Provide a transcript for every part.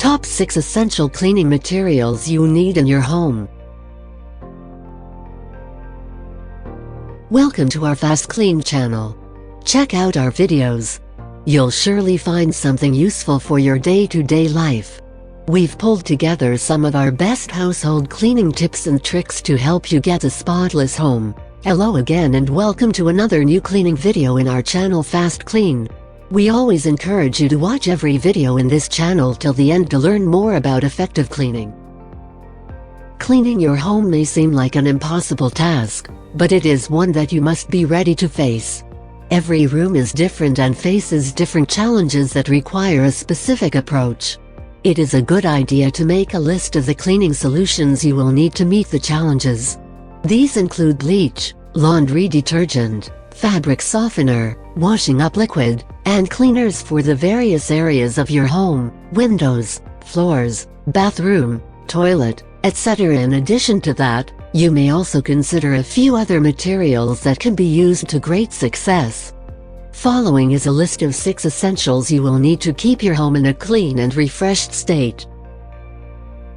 Top 6 Essential Cleaning Materials You Need in Your Home. Welcome to our Fast Clean channel. Check out our videos. You'll surely find something useful for your day-to-day life. We've pulled together some of our best household cleaning tips and tricks to help you get a spotless home. Hello again and welcome to another new cleaning video in our channel Fast Clean. We always encourage you to watch every video in this channel till the end to learn more about effective cleaning. Cleaning your home may seem like an impossible task, but it is one that you must be ready to face. Every room is different and faces different challenges that require a specific approach. It is a good idea to make a list of the cleaning solutions you will need to meet the challenges. These include bleach, laundry detergent, fabric softener, washing up liquid, and cleaners for the various areas of your home, windows, floors, bathroom, toilet, etc. In addition to that, you may also consider a few other materials that can be used to great success. Following is a list of 6 essentials you will need to keep your home in a clean and refreshed state.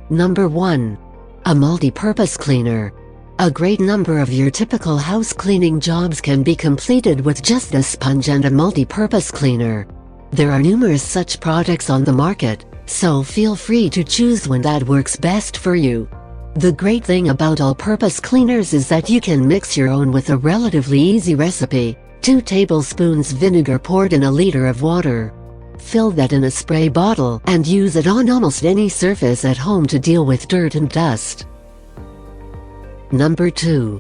Number 1. A multi-purpose cleaner. A great number of your typical house cleaning jobs can be completed with just a sponge and a multi-purpose cleaner. There are numerous such products on the market, so feel free to choose one that works best for you. The great thing about all-purpose cleaners is that you can mix your own with a relatively easy recipe: 2 tablespoons vinegar poured in a liter of water. Fill that in a spray bottle and use it on almost any surface at home to deal with dirt and dust. Number 2.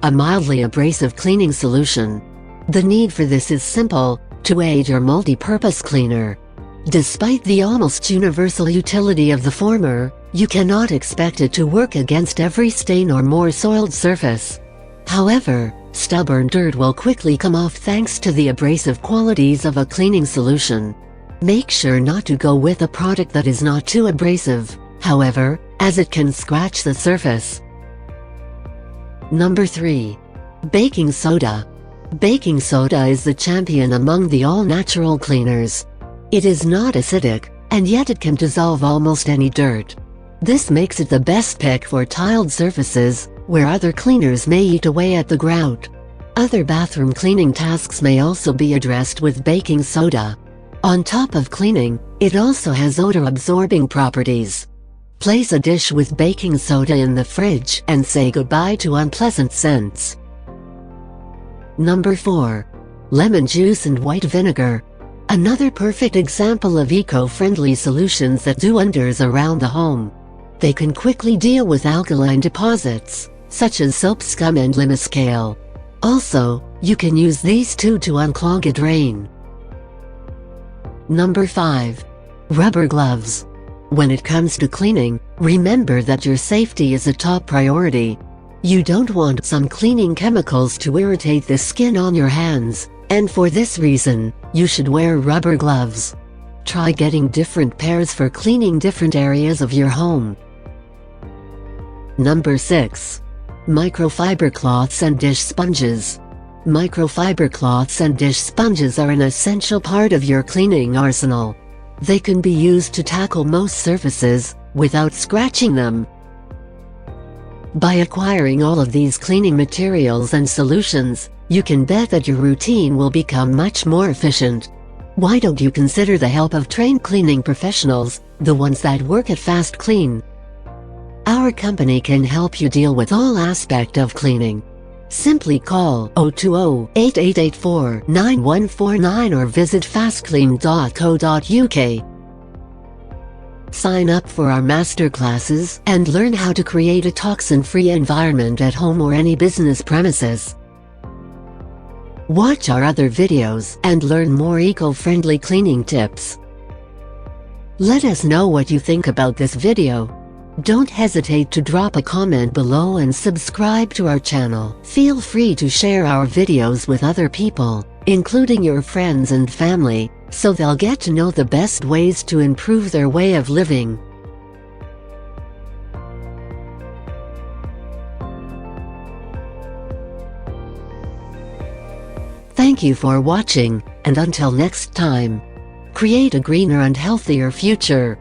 A mildly abrasive cleaning solution. The need for this is simple: to aid your multi-purpose cleaner. Despite the almost universal utility of the former, you cannot expect it to work against every stain or more soiled surface. However, stubborn dirt will quickly come off thanks to the abrasive qualities of a cleaning solution. Make sure not to go with a product that is not too abrasive, however, as it can scratch the surface. Number 3. Baking soda. Baking soda is the champion among the all-natural cleaners. It is not acidic, and yet it can dissolve almost any dirt. This makes it the best pick for tiled surfaces, where other cleaners may eat away at the grout. Other bathroom cleaning tasks may also be addressed with baking soda. On top of cleaning, it also has odor-absorbing properties. Place a dish with baking soda in the fridge and say goodbye to unpleasant scents. Number 4. Lemon juice and white vinegar. Another perfect example of eco-friendly solutions that do wonders around the home. They can quickly deal with alkaline deposits, such as soap scum and limuscal. Also, you can use these two to unclog a drain. Number 5. Rubber gloves. When it comes to cleaning, remember that your safety is a top priority. You don't want some cleaning chemicals to irritate the skin on your hands, and for this reason, you should wear rubber gloves. Try getting different pairs for cleaning different areas of your home. Number 6. Microfiber cloths and dish sponges. Microfiber cloths and dish sponges are an essential part of your cleaning arsenal. They can be used to tackle most surfaces, without scratching them. By acquiring all of these cleaning materials and solutions, you can bet that your routine will become much more efficient. Why don't you consider the help of trained cleaning professionals, the ones that work at Fast Clean? Our company can help you deal with all aspects of cleaning. Simply call 020-8884-9149 or visit fastclean.co.uk. Sign up for our masterclasses and learn how to create a toxin-free environment at home or any business premises. Watch our other videos and learn more eco-friendly cleaning tips. Let us know what you think about this video. Don't hesitate to drop a comment below and subscribe to our channel. Feel free to share our videos with other people, including your friends and family, so they'll get to know the best ways to improve their way of living. Thank you for watching, and until next time, create a greener and healthier future.